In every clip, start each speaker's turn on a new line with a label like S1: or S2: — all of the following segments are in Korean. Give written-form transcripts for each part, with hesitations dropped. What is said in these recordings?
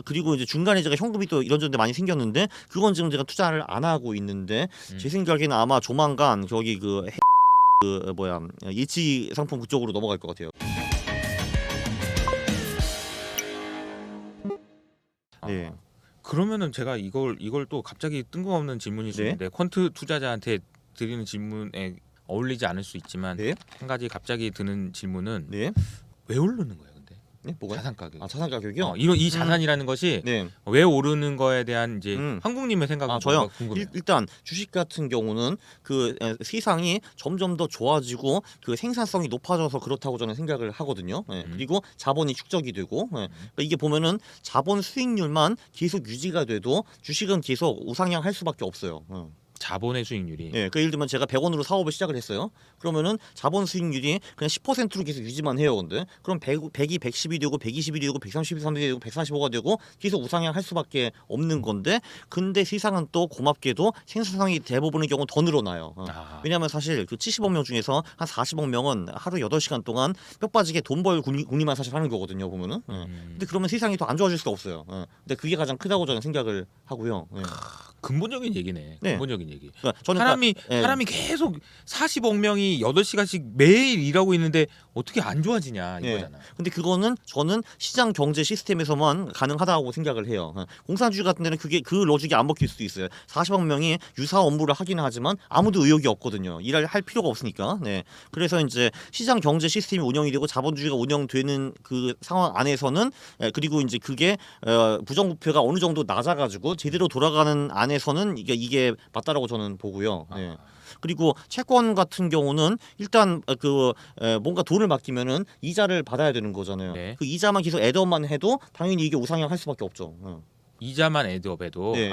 S1: 그리고 이제 중간에 제가 현금이 또 이런저런 데 많이 생겼는데 그건 지금 제가 투자를 안 하고 있는데 제 생각에는 아마 조만간 저기 예치 상품 그쪽으로 넘어갈 것 같아요. 네.
S2: 그러면은 제가 이걸 또 갑자기 뜬금없는 질문일 수
S1: 네.
S2: 있는데 퀀트 투자자한테 드리는 질문에 어울리지 않을 수 있지만
S1: 네.
S2: 한 가지 갑자기 드는 질문은
S1: 네.
S2: 왜 오르는 거예요, 근데?
S1: 네. 뭐가요?
S2: 자산 가격.
S1: 자산 가격이요?
S2: 이 자산이라는 것이
S1: 네.
S2: 왜 오르는 거에 대한 이제 한국님의 생각은
S1: 저요.
S2: 궁금해요.
S1: 일단 주식 같은 경우는 시장이 점점 더 좋아지고 생산성이 높아져서 그렇다고 저는 생각을 하거든요. 그리고 자본이 축적이 되고 그러니까 이게 보면은 자본 수익률만 계속 유지가 돼도 주식은 계속 우상향할 수밖에 없어요.
S2: 자본의 수익률이.
S1: 그러니까 예를 들면 제가 100원으로 사업을 시작을 했어요. 그러면은 자본 수익률이 그냥 10%로 계속 유지만 해요. 근데 그럼 100이 110이 되고 120이 되고 130이 되고 145가 되고 계속 우상향 할 수밖에 없는 건데 근데 시장은 또 고맙게도 생산성이 대부분의 경우 더 늘어나요. 왜냐하면 사실 70억 명 중에서 한 40억 명은 하루 8시간 동안 뼈 빠지게 돈 벌 궁리만 사실 하는 거거든요. 보면은. 근데 그러면 세상이 더 안 좋아질 수가 없어요. 근데 그게 가장 크다고 저는 생각을 하고요.
S2: 근본적인 얘기네.
S1: 네.
S2: 근본적인 얘기.
S1: 그러니까 저는
S2: 사람이 계속 40억 명이 8시간씩 매일 일하고 있는데 어떻게 안 좋아지냐 이거잖아.
S1: 근데 그거는 저는 시장 경제 시스템에서만 가능하다고 생각을 해요. 공산주의 같은 데는 그 로직이 안 먹힐 수도 있어요. 40억 명이 유사 업무를 하기는 하지만 아무도 의욕이 없거든요. 할 필요가 없으니까. 그래서 이제 시장 경제 시스템이 운영이 되고 자본주의가 운영되는 그 상황 안에서는 그리고 이제 그게 부정부패가 어느 정도 낮아가지고 제대로 돌아가는 안에서는 이게 맞다라고 저는 보고요. 그리고 채권 같은 경우는 일단 뭔가 돈을 맡기면은 이자를 받아야 되는 거잖아요.
S2: 네.
S1: 그 이자만 계속 애드업만 해도 당연히 이게 우상향할 수밖에 없죠.
S2: 이자만 애드업해도
S1: 네.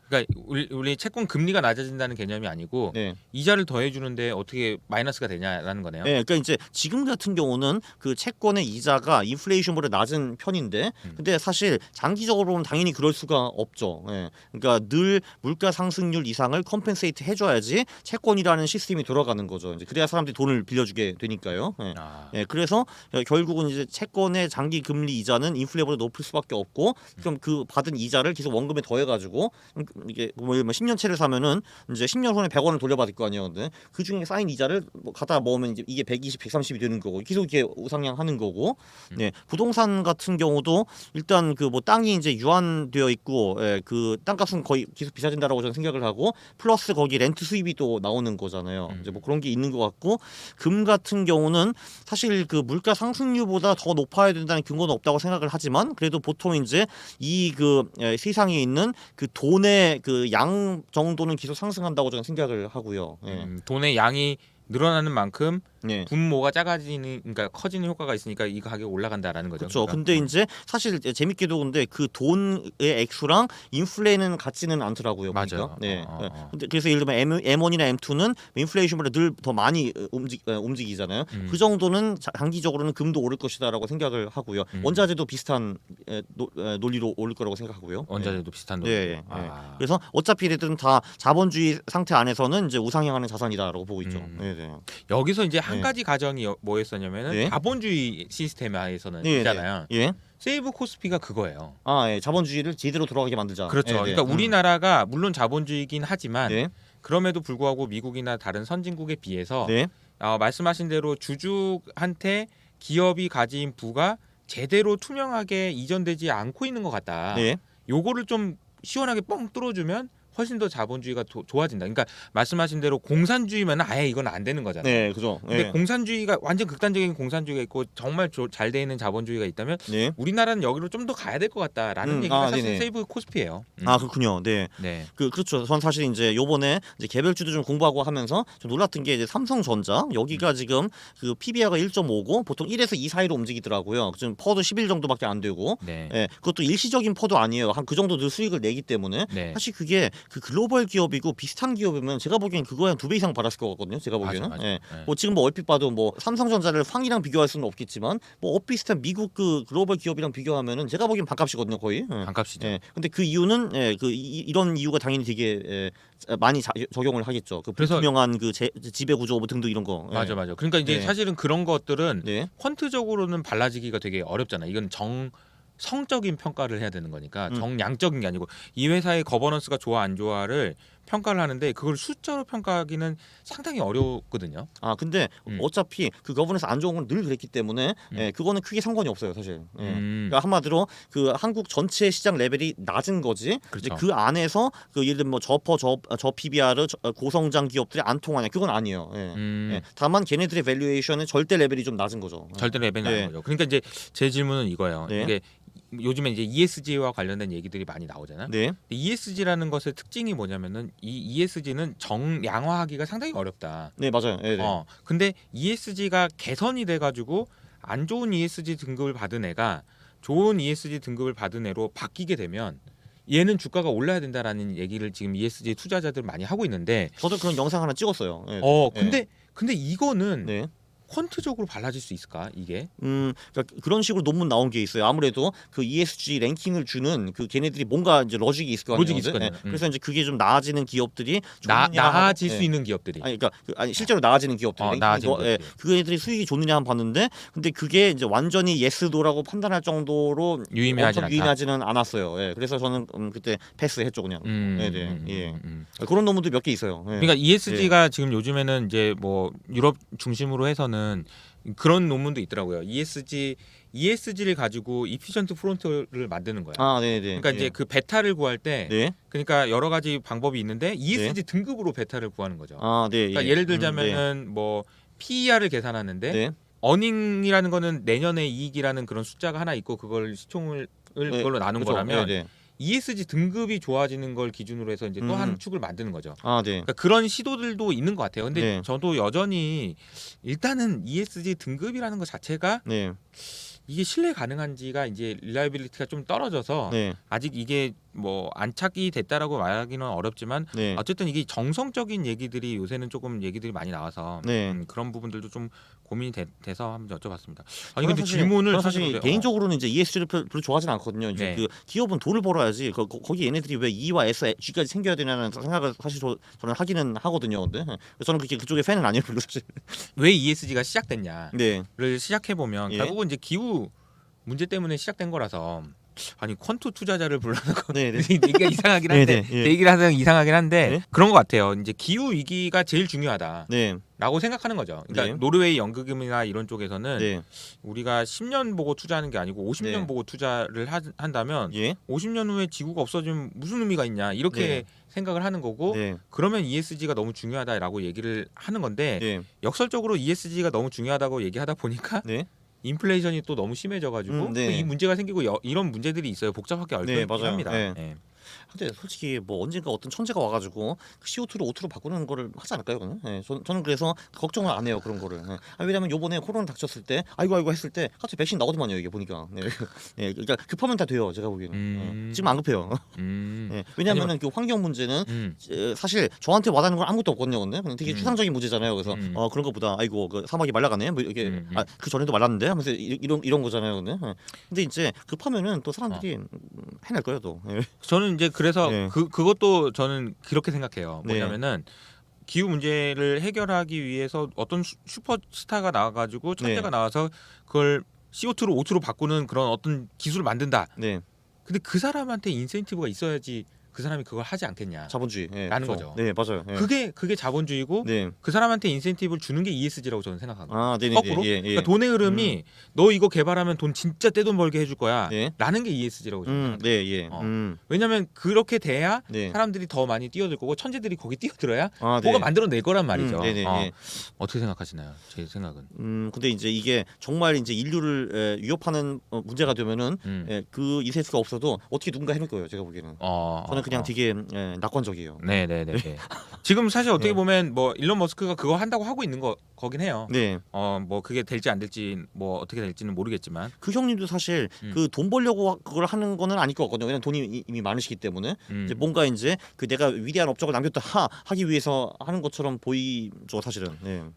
S2: 그러니까 우리 채권 금리가 낮아진다는 개념이 아니고 이자를 더해 주는데 어떻게 마이너스가 되냐라는 거네요.
S1: 그러니까 이제 지금 같은 경우는 그 채권의 이자가 인플레이션보다 낮은 편인데 근데 사실 장기적으로는 당연히 그럴 수가 없죠. 그러니까 늘 물가 상승률 이상을 컴펜세이트 해줘야지 채권이라는 시스템이 돌아가는 거죠. 이제 그래야 사람들이 돈을 빌려주게 되니까요. 그래서 결국은 이제 채권의 장기 금리 이자는 인플레보다 높을 수밖에 없고 그럼 그 받은 이자를 계속 원금에 더해가지고 이게 뭐 10년치를 사면은 이제 10년 후에 100원을 돌려받을 거 아니에요. 근데 그 중에 쌓인 이자를 갖다 모으면 이제 이게 120, 130이 되는 거고 계속 이렇게 우상향하는 거고. 부동산 같은 경우도 일단 땅이 이제 유한되어 있고 그 땅값은 거의 계속 비싸진다라고 저는 생각을 하고 플러스 거기 렌트 수입이 또 나오는 거잖아요. 이제 뭐 그런 게 있는 것 같고 금 같은 경우는 사실 그 물가 상승률보다 더 높아야 된다는 근거는 없다고 생각을 하지만 그래도 보통 이제 세상에 있는 그 돈의 그 양 정도는 계속 상승한다고 저는 생각을 하고요.
S2: 돈의 양이 늘어나는 만큼 분모가 그러니까 커지는 효과가 있으니까 이 가격이 올라간다라는 거죠.
S1: 그렇죠.
S2: 그러니까.
S1: 근데 이제 사실 재밌게도 근데 그 돈의 액수랑 인플레는 같지는 않더라고요.
S2: 맞아요.
S1: 근데 그래서 예를 들면 M1이나 M2는 인플레이션보다 늘 더 많이 움직이잖아요. 그 정도는 장기적으로는 금도 오를 것이다라고 생각을 하고요. 원자재도 비슷한 논리로 오를 거라고 생각하고요.
S2: 원자재도 비슷한 논리.
S1: 그래서 어차피 얘들은 다 자본주의 상태 안에서는 이제 우상향하는 자산이다라고 보고 있죠.
S2: 여기서 이제 한 가지 가정이 뭐였었냐면은 자본주의 시스템 하에서는 있잖아요. 세이브 코스피가 그거예요.
S1: 자본주의를 제대로 돌아가게 만들자.
S2: 그렇죠. 그러니까 우리나라가 물론 자본주의이긴 하지만 그럼에도 불구하고 미국이나 다른 선진국에 비해서 말씀하신 대로 주주한테 기업이 가진 부가 제대로 투명하게 이전되지 않고 있는 것 같다. 요거를 좀 시원하게 뻥 뚫어주면 훨씬 더 자본주의가 좋아진다. 그러니까 말씀하신 대로 공산주의면 아예 이건 안 되는 거잖아요.
S1: 그죠.
S2: 근데 공산주의가 완전 극단적인 공산주의가 있고 정말 잘 돼 있는 자본주의가 있다면 우리나라는 여기로 좀 더 가야 될 것 같다라는 얘기가 사실 세이브 코스피예요.
S1: 그렇군요. 그렇죠. 전 사실 이제 요번에 이제 개별주도 좀 공부하고 하면서 좀 놀랐던 게 이제 삼성전자 여기가 지금 그 PBR가 1.5고 보통 1에서 2 사이로 움직이더라고요. 지금 퍼도 11 정도밖에 안 되고 그것도 일시적인 퍼도 아니에요. 한 그 정도 늘 수익을 내기 때문에 사실 그게 그 글로벌 기업이고 비슷한 기업이면 제가 보기엔 그거에 한 2배 이상 받았을 것 같거든요. 제가 보기에는. 뭐 지금 뭐 얼핏 봐도 뭐 삼성전자를 황이랑 비교할 수는 없겠지만 뭐 비슷한 미국 그 글로벌 기업이랑 비교하면은 제가 보기엔 반값이거든요, 거의.
S2: 반값이죠.
S1: 근데 그 이유는 이런 이유가 당연히 되게 많이 적용을 하겠죠. 그 불투명한 그 지배 구조 뭐 등등 이런 거.
S2: 맞아. 그러니까 이제 사실은 그런 것들은 퀀트적으로는 발라지기가 되게 어렵잖아. 이건 성적인 평가를 해야 되는 거니까 정량적인 게 아니고 이 회사의 거버넌스가 좋아 안 좋아를 평가를 하는데 그걸 숫자로 평가하기는 상당히 어렵거든요.
S1: 아 근데 어차피 그 거버넌스 안 좋은 건 늘 그랬기 때문에 예, 그거는 크게 상관이 없어요 사실. 예. 그러니까 한마디로 그 한국 전체 시장 레벨이 낮은 거지.
S2: 그렇죠.
S1: 이제 그 안에서 그 예를 들면 뭐 저 PBR 고성장 기업들이 안 통하냐 그건 아니에요. 예. 예. 다만 걔네들의 밸류에이션은 절대 레벨이 좀 낮은 거죠.
S2: 절대 레벨이 낮은 거죠. 그러니까 이제 제 질문은 이거예요.
S1: 네.
S2: 이게 요즘에 이제 ESG와 관련된 얘기들이 많이 나오잖아요.
S1: 네.
S2: ESG라는 것의 특징이 뭐냐면은 이 ESG는 정량화하기가 상당히 어렵다.
S1: 네 맞아요. 네, 네.
S2: 근데 ESG가 개선이 돼가지고 안 좋은 ESG 등급을 받은 애가 좋은 ESG 등급을 받은 애로 바뀌게 되면 얘는 주가가 올라야 된다라는 얘기를 지금 ESG 투자자들 많이 하고 있는데
S1: 저도 그런 영상 하나 찍었어요. 네.
S2: 근데 이거는
S1: 네.
S2: 퀀트적으로 달라질 수 있을까 이게?
S1: 그러니까 그런 식으로 논문 나온 게 있어요. 아무래도 그 ESG 랭킹을 주는 그 걔네들이 뭔가 이제 로직이 있을 거 아니에요.
S2: 로직이 있을 거
S1: 네.
S2: 아니에요.
S1: 그래서 이제 그게 좀 나아지는 기업들이
S2: 나아질
S1: 네.
S2: 수 있는 기업들이.
S1: 아니 그러니까 실제로 나아지는 기업들.
S2: 나아지는
S1: 예, 그애들이 수익이 좋느냐 한번 봤는데, 근데 그게 이제 완전히 예스도라고 판단할 정도로 유의미하지는 않았어요. 예, 그래서 저는 그때 패스했죠 그냥. 예. 그런 논문도 몇 개 있어요. 예.
S2: 그러니까 ESG가 지금 요즘에는 이제 뭐 유럽 중심으로 해서는 그런 논문도 있더라고요. ESG를 가지고 이피션트 프론트를 만드는 거야.
S1: 아, 네.
S2: 그러니까 이제 그 베타를 구할 때, 그러니까 여러 가지 방법이 있는데 ESG 등급으로 베타를 구하는 거죠.
S1: 아, 네.
S2: 그러니까 예를 들자면은 뭐 PER을 계산하는데 어닝이라는 거는 내년의 이익이라는 그런 숫자가 하나 있고 그걸 시총을 그걸로 나눈 거라면. ESG 등급이 좋아지는 걸 기준으로 해서 이제 또 한 축을 만드는 거죠.
S1: 아, 네.
S2: 그러니까 그런 시도들도 있는 것 같아요. 근데 저도 여전히 일단은 ESG 등급이라는 것 자체가 이게 신뢰 가능한지가 이제 릴라이빌리티가 좀 떨어져서 아직 이게 뭐 안착이 됐다라고 말하기는 어렵지만 어쨌든 이게 정성적인 얘기들이 요새는 조금 얘기들이 많이 나와서 그런 부분들도 좀 고민이 돼서 한번 여쭤봤습니다. 아니 근데 질문을
S1: 사실 개인적으로는 이제 ESG를 별로 좋아하지는 않거든요. 이제 그 기업은 돈을 벌어야지 거기 얘네들이 왜 E와 S, G까지 챙겨야 되냐는 생각을 사실 저는 하기는 하거든요. 근데 저는 그쪽의 팬은 아니에요, 별로 사실.
S2: 왜 ESG가 시작됐냐를 시작해 보면 결국은 이제 기후 문제 때문에 시작된 거라서. 아니 퀀트 투자자를 불러놓고 얘기가 이상하긴 한데 얘기를 하면 이상하긴 한데 그런 것 같아요. 이제 기후 위기가 제일 중요하다라고 생각하는 거죠. 그러니까 노르웨이 연극임이나 이런 쪽에서는 우리가 10년 보고 투자하는 게 아니고 50년 보고 투자를 한다면 50년 후에 지구가 없어지면 무슨 의미가 있냐 이렇게 생각을 하는 거고 그러면 ESG가 너무 중요하다라고 얘기를 하는 건데 역설적으로 ESG가 너무 중요하다고 얘기하다 보니까 인플레이션이 또 너무 심해져가지고 이 문제가 생기고 이런 문제들이 있어요. 복잡하게 얽혀있긴 합니다.
S1: 근데 솔직히 뭐 언젠가 어떤 천재가 와가지고 CO2를 O2로 바꾸는 거를 하지 않을까요? 그러면? 저는 그래서 걱정을 안 해요 그런 거를. 왜냐면 요번에 코로나 닥쳤을 때 아이고 했을 때 갑자기 백신 나오더만요 이게 보니까. 그러니까 급하면 다 돼요 제가 보기에는. 지금 안 급해요. 왜냐면은 그 환경 문제는 사실 저한테 와닿는 건 아무것도 없거든요. 근데 되게 추상적인 문제잖아요. 그래서 그런 거보다 아이고 그 사막이 말라가네 뭐 이렇게 그 전에도 말랐는데 하면서 이런 거잖아요. 근데 이제 급하면은 또 사람들이 해낼 거예요 또.
S2: 저는 이제 그래서 그것도 저는 그렇게 생각해요. 뭐냐면은 기후 문제를 해결하기 위해서 어떤 슈퍼스타가 나와가지고 천재가 나와서 그걸 CO2로 O2로 바꾸는 그런 어떤 기술을 만든다. 근데 그 사람한테 인센티브가 있어야지 그 사람이 그걸 하지 않겠냐.
S1: 자본주의.
S2: 라는 거죠.
S1: 네, 맞아요.
S2: 그게 자본주의고 그 사람한테 인센티브를 주는 게 ESG라고 저는 생각합니다. 거꾸로. 그러니까 돈의 흐름이 너 이거 개발하면 돈 진짜 떼돈 벌게 해줄 거야. 라는 게 ESG라고 저는 생각합니다. 왜냐면 그렇게 돼야 사람들이 더 많이 뛰어들 거고 천재들이 거기 뛰어들어야 뭐가 만들어낼 거란 말이죠. 어떻게 생각하시나요? 제 생각은.
S1: 근데 이제 이게 정말 이제 인류를 위협하는 문제가 되면은 그 ESG가 없어도 어떻게 누군가 해낼 거예요. 제가 보기에는. 저는 그냥 되게 낙관적이에요.
S2: 네네네. 지금 사실 어떻게 보면 뭐 일론 머스크가 그거 한다고 하고 있는 거긴 해요. 뭐 그게 될지 안 될지 뭐 어떻게 될지는 모르겠지만
S1: 그 형님도 사실 그 돈 벌려고 그걸 하는 거는 아닐 것 같거든요. 왜냐면 돈이 이미 많으시기 때문에 이제 뭔가 이제 그 내가 위대한 업적을 남겼다 하기 위해서 하는 것처럼 보이죠 사실은.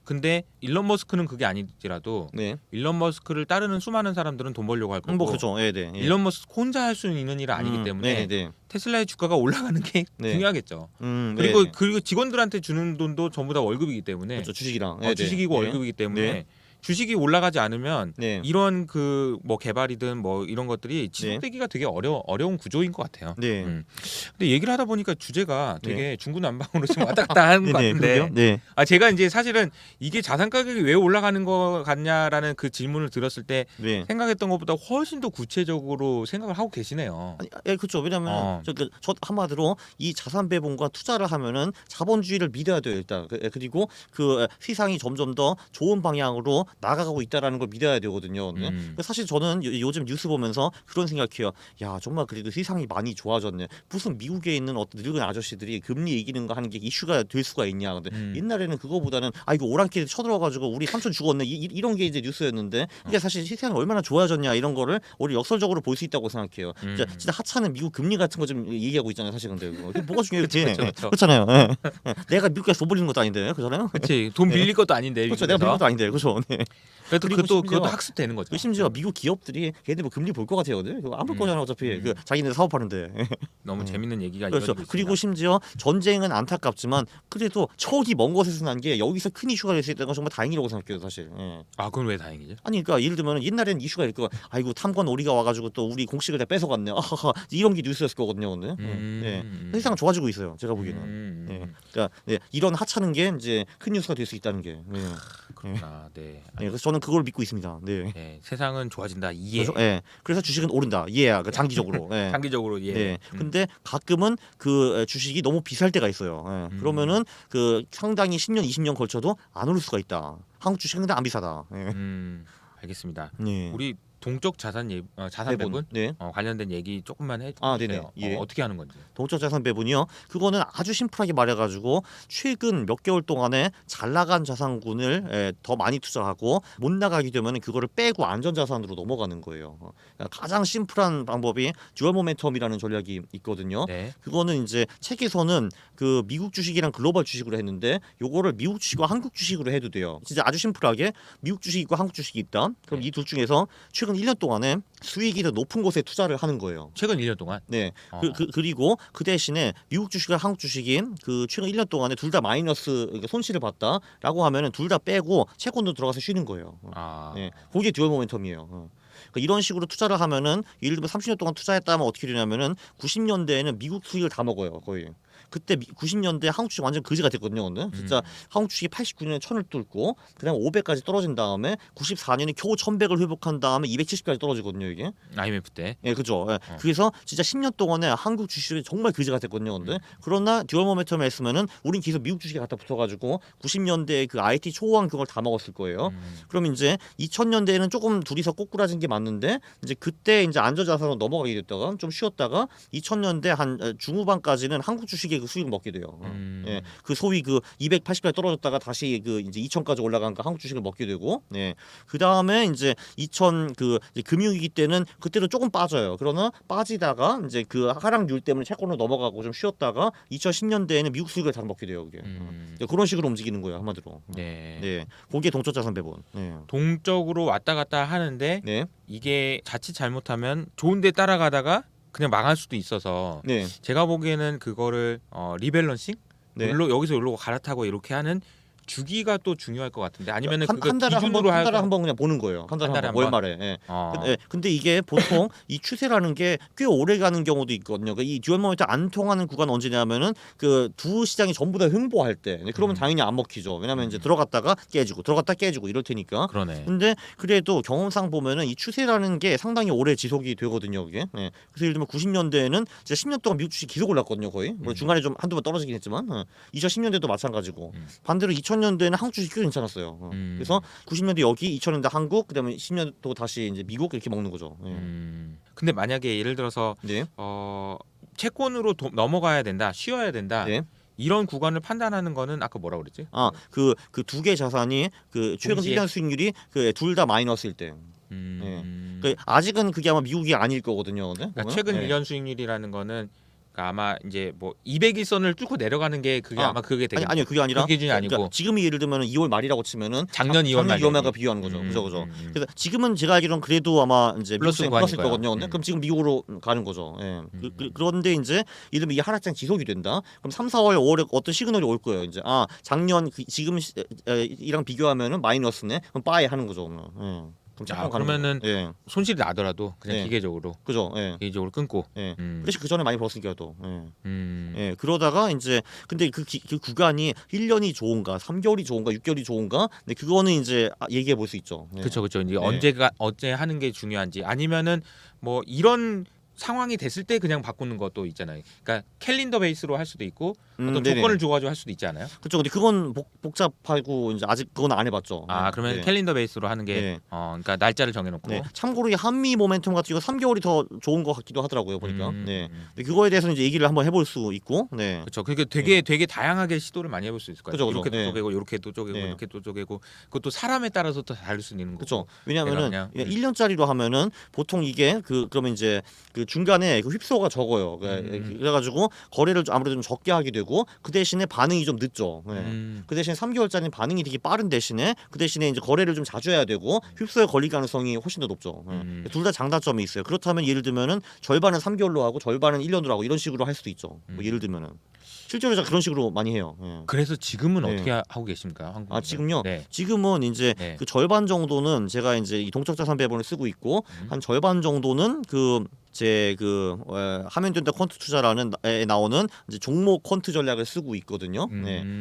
S2: 근데 일론 머스크는 그게 아니더라도 일론 머스크를 따르는 수많은 사람들은 돈 벌려고 할 거고.
S1: 뭐 그렇죠.
S2: 일론 머스크 혼자 할 수 있는 일은 아니기 때문에. 테슬라의 주가가 올라가는 게 중요하겠죠. 그리고 직원들한테 주는 돈도 전부 다 월급이기 때문에
S1: 그렇죠, 주식이랑
S2: 주식이고 월급이기 때문에 주식이 올라가지 않으면
S1: 네.
S2: 이런 그 뭐 개발이든 뭐 이런 것들이 지속되기가 되게 어려운 구조인 것 같아요.
S1: 네.
S2: 근데 얘기를 하다 보니까 주제가 되게 중구난방으로 좀 왔다 갔다 하는 것 같은데.
S1: 네.
S2: 제가 이제 사실은 이게 자산 가격이 왜 올라가는 것 같냐라는 그 질문을 들었을 때 생각했던 것보다 훨씬 더 구체적으로 생각을 하고 계시네요.
S1: 아니, 그렇죠. 왜냐하면 저 한마디로 이 자산 배분과 투자를 하면은 자본주의를 믿어야 돼요 일단. 그리고 그 세상이 점점 더 좋은 방향으로 나아가고 있다라는 걸 믿어야 되거든요. 사실 저는 요즘 뉴스 보면서 그런 생각해요. 야 정말 그래도 세상이 많이 좋아졌네. 무슨 미국에 있는 어떤 늙은 아저씨들이 금리 이기는 거 하는 게 이슈가 될 수가 있냐. 근데 옛날에는 그거보다는 이거 오랑캐 쳐들어가지고 우리 삼촌 죽었네 이런 게 이제 뉴스였는데 이게 사실 세상이 얼마나 좋아졌냐 이런 거를 우리 역설적으로 볼 수 있다고 생각해요. 진짜 하찮은 미국 금리 같은 거 좀 얘기하고 있잖아요. 사실 근데 그게 뭐가 중요했지? 그렇잖아요. 내가 미국에 돈 벌리는 것도 아닌데 그렇잖아요.
S2: 그렇지. 돈 빌릴 것도 아닌데.
S1: 그렇죠. 내가 빌릴 것도 아닌데 그렇죠.
S2: 그래도 그것도 학습되는 거죠.
S1: 심지어 미국 기업들이 걔네 뭐 금리 볼 것 같아요. 안 볼 거잖아 어차피 그 자기네 사업하는데.
S2: 너무 재밌는 얘기가
S1: 그렇죠.
S2: 이어지고 있습니다.
S1: 그리고 심지어 전쟁은 안타깝지만 그래도 저기 먼 곳에서 난 게 여기서 큰 이슈가 될 수 있다는 건 정말 다행이라고 생각해요 사실.
S2: 그건 왜 다행이죠?
S1: 아니 그러니까 예를 들면 옛날에는 이슈가 일 거 아이고 탐관 오리가 와가지고 또 우리 공식을 다 뺏어갔네. 아하하 이런 게 뉴스였을 거거든요. 근데 세상 좋아지고 있어요. 제가 보기에는. 그러니까 이런 하찮은 게 이제 큰 뉴스가 될 수 있다는 게.
S2: 그렇구나. 네.
S1: 그래서 저는 그걸 믿고 있습니다.
S2: 세상은 좋아진다. 이해.
S1: 그래서 주식은 오른다. 그 장기적으로.
S2: 장기적으로 예.
S1: 근데 가끔은 그 주식이 너무 비쌀 때가 있어요. 그러면은 그 상당히 10년, 20년 걸쳐도 안 오를 수가 있다. 한국 주식은 근데 안 비싸다.
S2: 알겠습니다.
S1: 네.
S2: 우리 동적 자산 배분 관련된 얘기 조금만 해주세요.
S1: 네네.
S2: 어떻게 하는 건지.
S1: 동적 자산 배분이요. 그거는 아주 심플하게 말해가지고 최근 몇 개월 동안에 잘 나간 자산군을 더 많이 투자하고 못 나가게 되면 그거를 빼고 안전 자산으로 넘어가는 거예요. 가장 심플한 방법이 듀얼 모멘텀이라는 전략이 있거든요. 그거는 이제 책에서는 그 미국 주식이랑 글로벌 주식으로 했는데 요거를 미국 주식과 한국 주식으로 해도 돼요. 진짜 아주 심플하게 미국 주식이 있고 한국 주식이 있다. 그럼 이 둘 중에서 최근 1년 동안에 수익이 더 높은 곳에 투자를 하는 거예요.
S2: 최근 1년 동안?
S1: 네. 그리고 그 대신에 미국 주식과 한국 주식이 그 최근 1년 동안에 둘 다 마이너스 그러니까 손실을 봤다라고 하면은 둘 다 빼고 채권도 들어가서 쉬는 거예요. 그게 듀얼 모멘텀이에요. 그러니까 이런 식으로 투자를 하면은 예를 들면 30년 동안 투자했다면 어떻게 되냐면은 90년대에는 미국 수익을 다 먹어요 거의. 그때 90년대 한국 주식 완전 거지가 됐거든요. 근데 진짜 한국 주식이 89년에 1000을 뚫고 그다음에 500까지 떨어진 다음에 94년에 겨우 1100을 회복한 다음에 270까지 떨어지거든요 이게.
S2: IMF 때.
S1: 그죠. 그래서 진짜 10년 동안에 한국 주식이 정말 거지가 됐거든요. 근데 그러나 듀얼 모멘텀에 했으면은 우린 계속 미국 주식에 갖다 붙어가지고 90년대 그 IT 초호황 그걸 다 먹었을 거예요. 그럼 이제 2000년대에는 조금 둘이서 꼬꾸라진 게 맞는데 이제 그때 이제 안전자산으로 넘어가게 됐다가 좀 쉬었다가 2000년대 한 중후반까지는 한국 주식의 그 수익을 먹게 돼요. 그 소위 그 280까지 떨어졌다가 다시 그 이제 2000까지 올라가니까 한국 주식을 먹게 되고, 그 다음에 이제 2000 그 금융위기 때는 그때도 조금 빠져요. 그러나 빠지다가 이제 그 하락률 때문에 채권으로 넘어가고 좀 쉬었다가 2010년대에는 미국 수익을 잘 먹게 돼요. 그게 그런 식으로 움직이는 거예요 한마디로. 그게 동적 자산 배분.
S2: 동적으로 왔다 갔다 하는데 이게 자칫 잘못하면 좋은데 따라가다가 그냥 망할 수도 있어서 제가 보기에는 그거를 리밸런싱 여기서 여기로 갈아타고 이렇게 하는 주기가 또 중요할 것 같은데 아니면은
S1: 한 달에 한 번 그냥 보는 거예요. 한 달에 한 번 월말에. 근데 이게 보통 이 추세라는 게 꽤 오래 가는 경우도 있거든요. 이 듀얼 모멘텀 안 통하는 구간 언제냐면은 그 두 시장이 전부 다 횡보할 때. 그러면 당연히 안 먹히죠. 왜냐면 이제 들어갔다가 깨지고 들어갔다 깨지고 이럴 테니까.
S2: 그러네.
S1: 근데 그래도 경험상 보면은 이 추세라는 게 상당히 오래 지속이 되거든요. 그게. 그래서 예를 들면 90년대에는 진짜 10년 동안 미국 주식 계속 올랐거든요. 거의. 물론 중간에 좀 한두 번 떨어지긴 했지만 2010년대도 마찬가지고. 반대로 2000년대에는 한국 주식 꽤 괜찮았어요. 그래서 90년대 여기, 2000년대 한국, 그다음에 10년도 다시 이제 미국 이렇게 먹는 거죠.
S2: 근데 만약에 예를 들어서 채권으로 넘어가야 된다, 쉬어야 된다. 이런 구간을 판단하는 거는 아까 뭐라 그랬지?
S1: 그 두 개 자산이 그 최근 1년 수익률이 그 둘 다 마이너스일 때. 아직은 그게 아마 미국이 아닐 거거든요.
S2: 그러니까 최근 1년 수익률이라는 거는 그러니까 아마 이제 뭐 200일선을 뚫고 내려가는 게 그게 아마 그게 되게
S1: 아니요 그게 아니라
S2: 그 기준이 아니고
S1: 그러니까 지금이 예를 들면 2월 말이라고 치면은
S2: 작년 2월
S1: 말과 비교하는 거죠. 그죠. 그래서 지금은 제가 알기로는 그래도 아마 이제 플러스일 거거든요. 그럼 지금 미국으로 가는 거죠. 예. 그런데 이제 예를 들면 이 하락장 지속이 된다. 그럼 3, 4월, 5월에 어떤 시그널이 올 거예요. 이제 작년 지금이랑 비교하면은 마이너스네. 그럼 빠이 하는 거죠. 예.
S2: 그러면은 손실이 나더라도 그냥 기계적으로
S1: 그죠.
S2: 기계적으로 끊고.
S1: 그래서 그 전에 많이 벌었으니까 또. 그러다가 이제 근데 그 구간이 1년이 좋은가, 3개월이 좋은가, 6개월이 좋은가. 근데 그거는 이제 얘기해 볼 수 있죠.
S2: 그렇죠. 이제 언제 하는 게 중요한지 아니면은 뭐 이런 상황이 됐을 때 그냥 바꾸는 것도 있잖아요. 그러니까 캘린더 베이스로 할 수도 있고 어떤 조건을 줘가지고 할 수도 있지 않아요?
S1: 그렇죠. 근데 그건 복잡하고 이제 아직 그건 안 해봤죠.
S2: 그러면 캘린더 베이스로 하는 게 그러니까 날짜를 정해놓고.
S1: 참고로 이 한미 모멘텀 같은 경우 3개월이 더 좋은 것 같기도 하더라고요 보니까. 근데 그거에 대해서는 이제 얘기를 한번 해볼 수 있고.
S2: 그렇죠. 그게 되게 다양하게 시도를 많이 해볼 수 있을 것 같아요. 이렇게 또 쪼개고, 이렇게 또 쪼개고, 이렇게 또 쪼개고. 그것도 사람에 따라서 또 다를 수 있는 거고.
S1: 그렇죠. 왜냐하면은 1년짜리로 하면은 보통 이게 그러면 이제 그 중간에 그 휩소가 적어요. 그래가지고 거래를 아무래도 좀 적게 하게 되고 그 대신에 반응이 좀 늦죠. 그 대신에 3개월짜리는 반응이 되게 빠른 대신에 그 대신에 이제 거래를 좀 자주 해야 되고 휩소에 걸릴 가능성이 훨씬 더 높죠. 둘 다 장단점이 있어요. 그렇다면 예를 들면은 절반은 3개월로 하고 절반은 1년으로 하고 이런 식으로 할 수도 있죠. 뭐 예를 들면은 실제로 그런 식으로 많이 해요.
S2: 그래서 지금은 어떻게 하고 계십니까? 한국은?
S1: 지금요. 지금은 이제 그 절반 정도는 제가 이제 이 동적자산 배분을 쓰고 있고 한 절반 정도는 하면 된다 퀀트 투자라는 에 나오는 이제 종목 퀀트 전략을 쓰고 있거든요.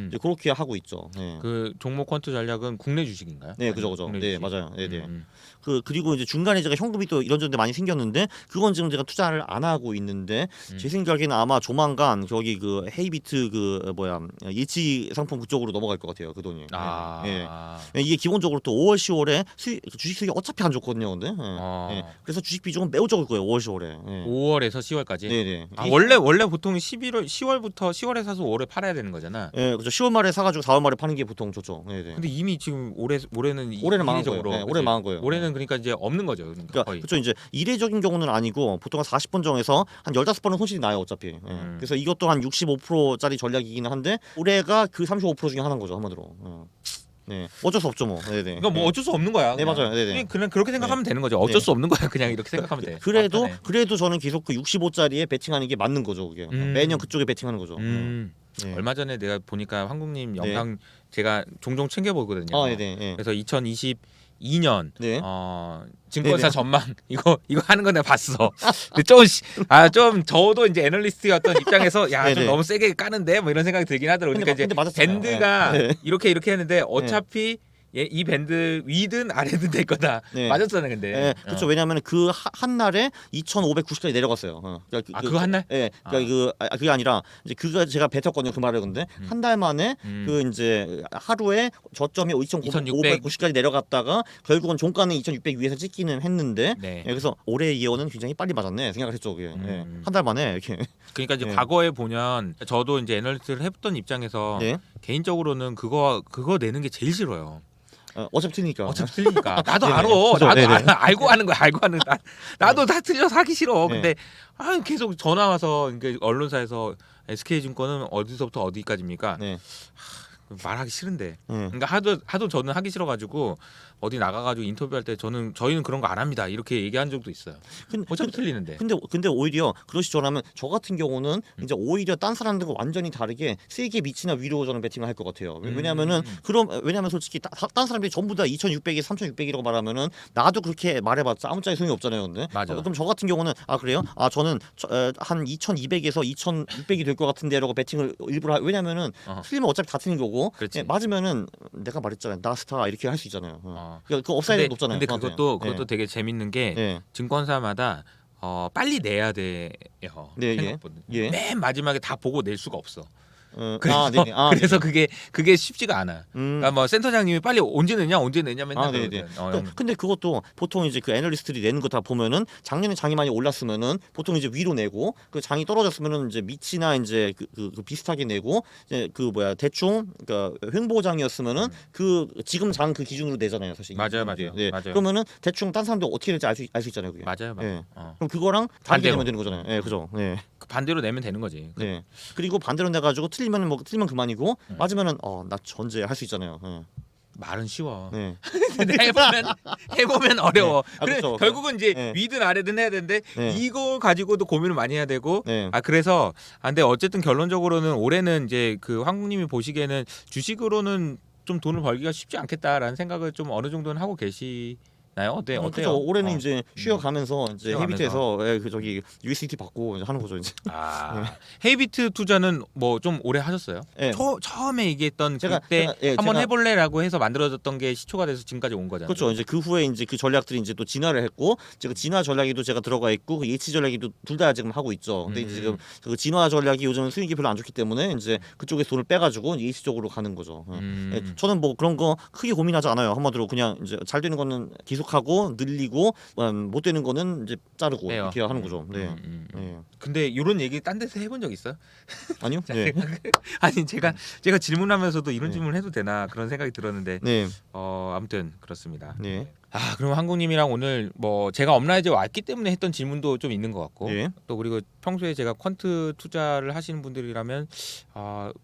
S1: 이제 그렇게 하고 있죠.
S2: 그 종목 퀀트 전략은 국내 주식인가요?
S1: 네, 그죠. 네, 맞아요. 네. 그리고 이제 중간에 제가 현금이 또 이런저런 데 많이 생겼는데 그건 지금 제가 투자를 안 하고 있는데 제 생각에는 아마 조만간 저기 그 헤이비트 예치 상품 그쪽으로 넘어갈 것 같아요. 그 돈이. 이게 기본적으로 또 5월, 10월에 주식 수익이 어차피 안 좋거든요. 근데 그래서 주식 비중은 매우 적을 거예요. 5월, 10월에.
S2: 5월에서 10월까지.
S1: 네네.
S2: 원래 보통 10월에 사서 5월에 팔아야 되는 거잖아.
S1: 네, 그렇죠. 10월 말에 사가지고 4월 말에 파는 게 보통 좋죠. 네네.
S2: 근데 이미 지금 올해는
S1: 망한 거예요. 올해 망한 거예요.
S2: 올해는 그러니까 이제 없는 거죠. 그러니까 거의.
S1: 그렇죠. 이제 이례적인 경우는 아니고 보통 한 40번 정에서 한 15번은 손실이 나요, 어차피. 그래서 이것도 한 65%짜리 전략이기는 한데 올해가 그 35% 중에 하나인 거죠, 한마디로. 네, 어쩔 수 없죠, 뭐. 네네.
S2: 그러니까 뭐 어쩔 수 없는 거야.
S1: 네, 맞아요. 네네.
S2: 그냥 그렇게 생각하면 되는 거죠. 어쩔 수 없는 거야. 그냥 이렇게 생각하면 돼.
S1: 그래도 저는 계속 그 65짜리에 베팅하는 게 맞는 거죠, 그게. 매년 그쪽에 베팅하는 거죠.
S2: 얼마 전에 내가 보니까 한국님 영상 제가 종종 챙겨 보거든요. 그래서 2022년 증권사 전망 이거 하는 거 내가 봤어. 근데 좀 저도 이제 애널리스트였던 입장에서 좀 너무 세게 까는데 뭐 이런 생각이 들긴 하더라고요. 그러니까 이제 밴드가 이렇게 했는데 어차피 이 밴드 위든 아래든 될 거다. 맞았잖아요, 근데.
S1: 그렇죠. 왜냐하면 그 한 날에 2,590까지 내려갔어요.
S2: 그 한 날?
S1: 그게 아니라 이제 그거 제가 뱉었거든요, 그 말을. 근데 한 달 만에 그 이제 하루에 저점이 2,590까지 내려갔다가 결국은 종가는 2,600 위에서 찍기는 했는데 그래서 올해 예언은 굉장히 빨리 맞았네 생각을 했죠, 그게. 한 달 만에 이렇게.
S2: 그러니까 이제 과거에 보면 저도 이제 애널리스트를 했던 입장에서 개인적으로는 그거 내는 게 제일 싫어요.
S1: 어차피 틀리니까.
S2: 나도 알아. 알고 하는 거야. 나도 다 틀려서 하기 싫어. 근데 계속 전화 와서 언론사에서 SK증권은 어디서부터 어디까지입니까? 말하기 싫은데. 그러니까 하도 저는 하기 싫어가지고 어디 나가가지고 인터뷰할 때 저희는 그런 거 안 합니다. 이렇게 얘기한 적도 있어요. 어차피 틀리는데.
S1: 근데 오히려 그러시더라면 저 같은 경우는 이제 오히려 딴 사람들과 완전히 다르게 세게 밑이나 위로 저는 배팅을 할 것 같아요. 왜냐하면 솔직히 딴 사람들이 전부 다 2,600이 3,600이라고 말하면은 나도 그렇게 말해봤자 아무짝에 소용이 없잖아요. 근데
S2: 맞아.
S1: 그럼 저 같은 경우는 그래요? 저는 한 2,200에서 2,600이 될 것 같은데라고 배팅을 일부러 왜냐면은 틀리면 어차피 다 틀린 거고 맞으면은 내가 말했잖아요. 나스타 이렇게 할 수 있잖아요. 그 업사이드 높잖아요.
S2: 근데 그것도 되게 재밌는 게 증권사마다 빨리 내야 돼요. 생각보다. 맨 마지막에 다 보고 낼 수가 없어. 그래서 그게 쉽지가 않아. 그러니까 뭐 센터장님이 빨리 언제 내냐 맨날 그러거든.
S1: 근데 그것도 보통 이제 그 애널리스트들이 내는 거 다 보면은 작년에 장이 많이 올랐으면은 보통 이제 위로 내고 그 장이 떨어졌으면은 이제 밑이나 이제 그 비슷하게 내고 이제 그 뭐야 대충 그러니까 횡보장이었으면은 그 지금 장 그 기준으로 내잖아요, 사실.
S2: 맞아요.
S1: 그러면은 대충 딴 사람들 어떻게 될지 알 수 있잖아요, 그게.
S2: 맞아요.
S1: 예. 그럼 그거랑 다르게
S2: 반대로.
S1: 내면 되는 거잖아요. 예, 그죠. 네.
S2: 반대로 내면 되는 거지.
S1: 네. 그리고 반대로 내 가지고 틀리면 그만이고 맞으면은 나 전제 할 수 있잖아요. 예.
S2: 말은 쉬워.
S1: 네.
S2: 근데 해보면 어려워. 그래,
S1: 그렇죠.
S2: 결국은 이제
S1: 네.
S2: 위든 아래든 해야 되는데
S1: 네.
S2: 이걸 가지고도 고민을 많이 해야 되고.
S1: 네.
S2: 그래서 근데 어쨌든 결론적으로는 올해는 이제 그 황국님이 보시기에는 주식으로는 좀 돈을 벌기가 쉽지 않겠다라는 생각을 좀 어느 정도는 하고 계시나요? 어때요?
S1: 그렇죠. 올해는 이제 쉬어가면서 이제
S2: 쉬어가면서.
S1: 헤이비트에서 그 저기 USDT 받고 이제 하는 거죠 이제.
S2: 헤이비트 투자는 뭐 좀 오래 하셨어요?
S1: 네.
S2: 처음에 얘기했던
S1: 제가
S2: 한번 해볼래라고 해서 만들어졌던 게 시초가 돼서 지금까지 온 거잖아요.
S1: 그렇죠. 이제 그 후에 이제 그 전략들이 이제 또 진화를 했고, 제가 진화 전략에도 제가 들어가 있고, 그 예치 전략에도 둘 다 지금 하고 있죠. 근데 지금 그 진화 전략이 요즘은 수익이 별로 안 좋기 때문에 이제 그쪽에서 돈을 빼가지고 예치 쪽으로 가는 거죠. 저는 뭐 그런 거 크게 고민하지 않아요. 한마디로 그냥 이제 잘 되는 거는 계속하고 늘리고, 못 되는 거는 이제 자르고
S2: 빼요.
S1: 이렇게 하는 거죠. 네. 네.
S2: 근데 이런 얘기 딴 데서 해본 적 있어요?
S1: 아니요. 네.
S2: 아니 제가 질문하면서도 이런 질문을 해도 되나 그런 생각이 들었는데
S1: 네.
S2: 아무튼 그렇습니다.
S1: 네.
S2: 그럼 한국님이랑 오늘 뭐 제가 업라이즈에 왔기 때문에 했던 질문도 좀 있는 것 같고
S1: 네.
S2: 또 그리고 평소에 제가 퀀트 투자를 하시는 분들이라면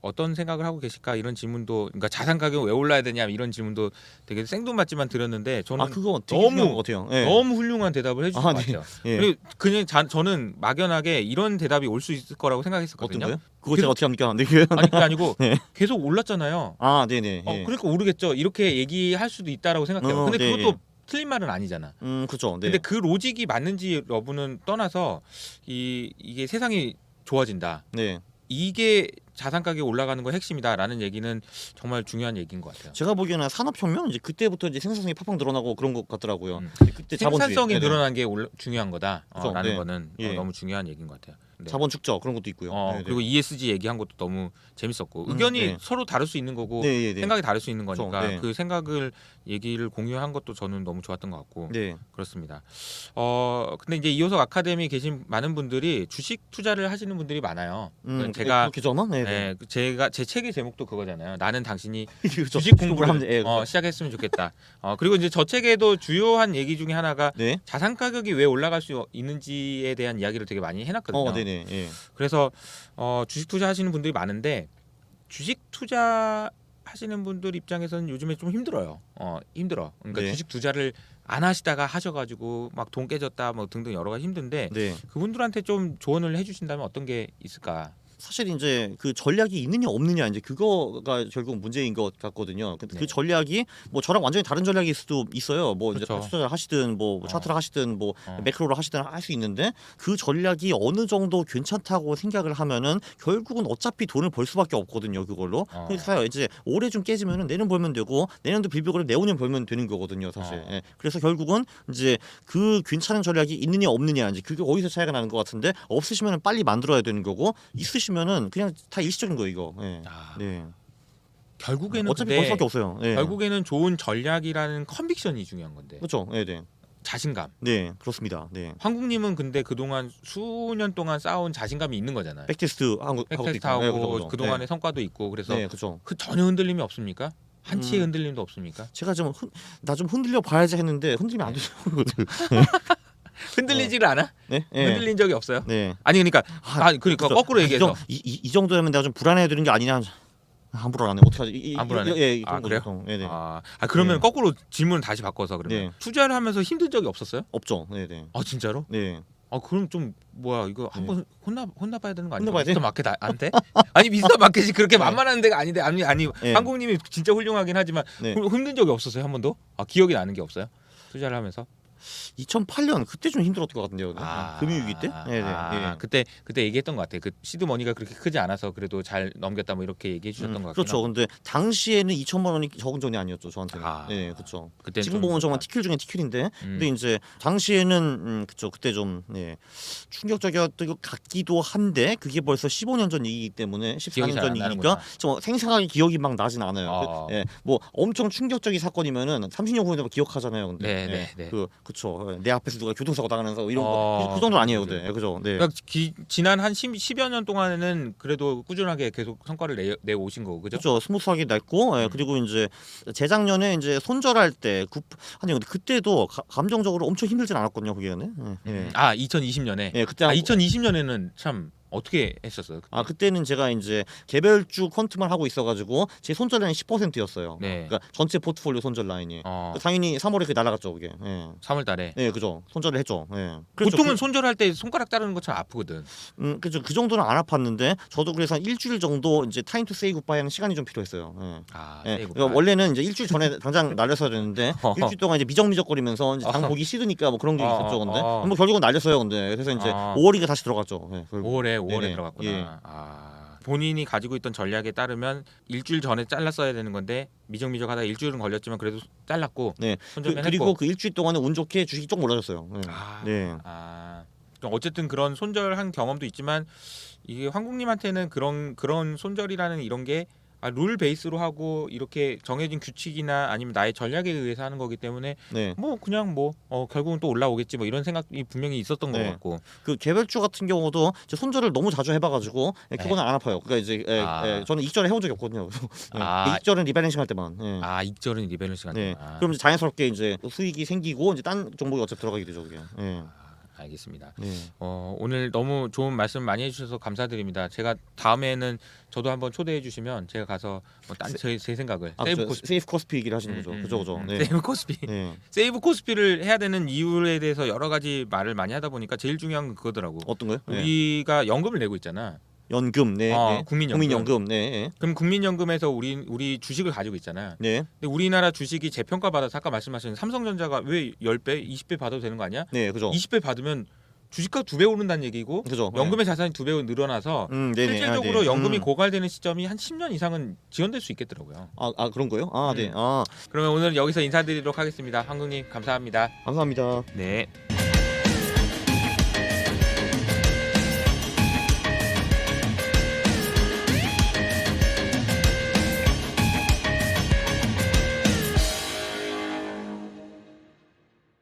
S2: 어떤 생각을 하고 계실까 이런 질문도 그러니까 자산 가격 왜 올라야 되냐 이런 질문도 되게 생뚱맞지만 드렸는데 저는
S1: 그거 되게 중요한 것 같아요. 네.
S2: 너무 훌륭한 대답을 해주신 것 같아요.
S1: 네.
S2: 그리고 그냥 저는 막연하게 이런 대답이 올 수 있을 거라고 생각했었거든요.
S1: 어떤 거요? 그거 제가 어떻게 합니까? 네.
S2: 아니 그게 아니고
S1: 네.
S2: 계속 올랐잖아요.
S1: 네네.
S2: 그러니까 오르겠죠. 이렇게 얘기할 수도 있다라고 생각해요. 근데
S1: 네,
S2: 그것도 틀린 말은 아니잖아.
S1: 그렇죠. 네.
S2: 근데 그 로직이 맞는지 여부는 떠나서 이게 세상이 좋아진다.
S1: 네.
S2: 이게 자산 가격이 올라가는 거 핵심이다라는 얘기는 정말 중요한 얘기인 것 같아요.
S1: 제가 보기에는 산업혁명 이제 그때부터 이제 생산성이 팍팍 늘어나고 그런 것 같더라고요. 그때
S2: 생산성이
S1: 자본주의.
S2: 늘어난 게 중요한 거다.
S1: 그렇죠.
S2: 라는
S1: 네.
S2: 거는
S1: 예.
S2: 너무 중요한 얘기인 것 같아요. 네.
S1: 자본 축적 그런 것도 있고요.
S2: 그리고 ESG 얘기한 것도 너무 재밌었고 의견이
S1: 네.
S2: 서로 다를 수 있는 거고
S1: 네.
S2: 생각이 다를 수 있는 거니까
S1: 그렇죠. 네.
S2: 그 생각을 얘기를 공유한 것도 저는 너무 좋았던 것 같고
S1: 네.
S2: 그렇습니다. 근데 이제 이호석 아카데미 계신 많은 분들이 주식 투자를 하시는 분들이 많아요. 제가
S1: 그렇게 전화? 네.
S2: 제가 제 책의 제목도 그거잖아요. 나는 당신이
S1: 그렇죠.
S2: 주식 공부를
S1: 하면 그렇죠.
S2: 시작했으면 좋겠다. 그리고 이제 저 책에도 주요한 얘기 중에 하나가
S1: 네.
S2: 자산 가격이 왜 올라갈 수 있는지에 대한 이야기를 되게 많이 해놨거든요.
S1: 네네. 예.
S2: 그래서 주식 투자 하시는 분들이 많은데 주식 투자 하시는 분들 입장에서는 요즘에 좀 힘들어요. 힘들어. 그러니까
S1: 네.
S2: 주식 투자를 안 하시다가 하셔가지고 막 돈 깨졌다 뭐 등등 여러 가지 힘든데
S1: 네.
S2: 그분들한테 좀 조언을 해주신다면 어떤 게 있을까?
S1: 사실 이제 그 전략이 있느냐 없느냐 이제 그거가 결국 문제인 것 같거든요. 근데
S2: 네.
S1: 그 전략이 뭐 저랑 완전히 다른 전략일 수도 있어요. 뭐 이제
S2: 그렇죠.
S1: 투자를 하시든 뭐 차트를 하시든 뭐 매크로를 하시든 할 수 있는데 그 전략이 어느 정도 괜찮다고 생각을 하면은 결국은 어차피 돈을 벌 수밖에 없거든요. 그걸로. 그래서 이제 올해 좀 깨지면은 내년 벌면 되고 내년도 빌벽을 내후년 벌면 되는 거거든요. 사실. 예. 그래서 결국은 이제 그 괜찮은 전략이 있느냐 없느냐 이제 그게 어디서 차이가 나는 것 같은데 없으시면은 빨리 만들어야 되는 거고 있으시면은 그냥 다 일시적인 거예요 이거. 네. 네.
S2: 결국에는
S1: 어차피 벌 수밖에 없어요. 네.
S2: 결국에는 좋은 전략이라는 컨빅션이 중요한 건데.
S1: 그렇죠. 네, 네.
S2: 자신감.
S1: 네, 그렇습니다. 네.
S2: 황국님은 근데 그동안 수년 동안 쌓아온 자신감이 있는 거잖아요.
S1: 백테스트 하고
S2: 백테스트하고 그 동안의 성과도 있고 그래서
S1: 네, 그렇죠.
S2: 전혀 흔들림이 없습니까? 한치의 흔들림도 없습니까?
S1: 제가 좀 나 좀 흔들려 봐야지 했는데 흔들리면 안 되죠.
S2: 흔들리지를 않아?
S1: 네?
S2: 흔들린 적이 없어요?
S1: 네.
S2: 아니 그러니까
S1: 그렇죠.
S2: 거꾸로 얘기해서
S1: 이 정도면 내가 좀 불안해야 되는 게 아니냐. 함부로 안 해. 어떻게 하지?
S2: 안 불안해?
S1: 예,
S2: 그래요?
S1: 네, 네.
S2: 그러면
S1: 네.
S2: 거꾸로 질문을 다시 바꿔서 그러면
S1: 네.
S2: 투자를 하면서 힘든 적이 없었어요?
S1: 없죠. 네, 네.
S2: 진짜로?
S1: 네.
S2: 그럼 좀 뭐야 이거 한번 혼나봐야 되는 거 아니야?
S1: 혼나봐야 돼?
S2: 미스터 마켓 안 돼? 아니 미스터 마켓이 그렇게 만만한 데가 아닌데 아니
S1: 네.
S2: 한국님이 진짜 훌륭하긴 하지만
S1: 네.
S2: 힘든 적이 없었어요 한 번도? 기억이 나는 게 없어요? 투자를 하면서?
S1: 2008년 그때 좀 힘들었던 것 같은데요. 금융위기 때?
S2: 그때 얘기했던 것 같아요. 그 시드머니가 그렇게 크지 않아서 그래도 잘 넘겼다 뭐 이렇게 얘기해 주셨던 것 같아요.
S1: 그렇죠. 근데 당시에는 2천만 원이 적은 돈이 아니었죠, 저한테는. 네, 그렇죠. 지금 보면 정말 티끌 중에 티끌인데, 근데 이제 당시에는 그렇죠. 그때 좀 충격적이었던 것 같기도 한데 그게 벌써 15년 전 얘기이기 때문에 14년 전 얘기니까 좀 생생하게 기억이 막 나진 않아요. 뭐 엄청 충격적인 사건이면은 30년 후에 기억하잖아요. 근데 그렇죠. 내 앞에서 누가 교통사고 당하면서 이런 거 그 정도 아니에요, 근데 그죠. 네.
S2: 그러니까 지난 한 10여 년 동안에는 그래도 꾸준하게 계속 성과를 내 오신 거고, 그죠?
S1: 그렇죠. 스무스하게 냈고, 그리고 이제 재작년에 이제 손절할 때 아니 근데 그때도 감정적으로 엄청 힘들진 않았거든요, 그게는.
S2: 2020년에.
S1: 그때
S2: 2020년에는 참 어떻게 했었어요? 그때?
S1: 그때는 제가 이제 개별주 퀀텀을 하고 있어가지고 제 손절 라인이 10%였어요. 그러니까 전체 포트폴리오 손절 라인이. 당연히 3월에 그게 날아갔죠, 그게.
S2: 3월달에.
S1: 네, 그죠. 손절을 했죠.
S2: 보통은 손절할 때 손가락 자르는 것처럼 아프거든.
S1: 그죠. 그 정도는 안 아팠는데 저도 그래서 한 일주일 정도 이제 타임 투 세이 굿바이 하는 시간이 좀 필요했어요. 그러니까 원래는 이제 일주일 전에 당장 날렸어야 되는데 일주일 동안 이제 미적미적거리면서 이제 당 보기 싫으니까 뭐 그런 게 있었죠, 근데. 뭐 결국은 날렸어요, 근데. 그래서 이제 5월이가 다시 들어갔죠.
S2: 5월에 들어갔구나. 본인이 가지고 있던 전략에 따르면 일주일 전에 잘랐어야 되는 건데 미적미적하다 일주일은 걸렸지만 그래도 잘랐고.
S1: 그리고 그 일주일 동안은 운 좋게 주식이 조금 올라졌어요.
S2: 어쨌든 그런 손절한 경험도 있지만 이게 황국님한테는 그런 손절이라는 이런 게 룰 베이스로 하고 이렇게 정해진 규칙이나 아니면 나의 전략에 의해서 하는 거기 때문에 뭐 그냥 결국은 또 올라오겠지 뭐 이런 생각이 분명히 있었던 것 같고.
S1: 그 개별주 같은 경우도 손절을 너무 자주 해봐가지고 그거는 안 아파요. 그러니까 이제 저는 익절을 해본 적이 없거든요. 익절은 리밸런싱 할 때만.
S2: 익절은 리밸런싱 할 때만.
S1: 그럼 이제 자연스럽게 이제 수익이 생기고 이제 딴 종목이 어차피 들어가게 되죠, 그게.
S2: 알겠습니다. 오늘 너무 좋은 말씀 많이 해주셔서 감사드립니다. 제가 다음에는 저도 한번 초대해 주시면 제가 가서 제 생각을
S1: 세이프 코스피 얘기를 하시는 거죠, 그죠?
S2: 세이브 코스피, 세이브 코스피를 해야 되는 이유에 대해서 여러 가지 말을 많이 하다 보니까 제일 중요한 건 그거더라고.
S1: 어떤 거요?
S2: 우리가 연금을 내고 있잖아.
S1: 연금, 국민연금,
S2: 그럼 국민연금에서 우리 주식을 가지고 있잖아. 근데 우리나라 주식이 재평가 받아서 아까 말씀하신 삼성전자가 왜 10배, 20배 받아도 되는 거 아니야?
S1: 그죠.
S2: 20배 받으면 주식가 2배 오른다는 얘기고,
S1: 그죠.
S2: 연금의 자산이 2배 늘어나서 실질적으로 연금이 고갈되는 시점이 한 10년 이상은 지연될 수 있겠더라고요.
S1: 그런 거요?
S2: 그러면 오늘 여기서 인사드리도록 하겠습니다. 황국님 감사합니다.
S1: 감사합니다.
S2: 네.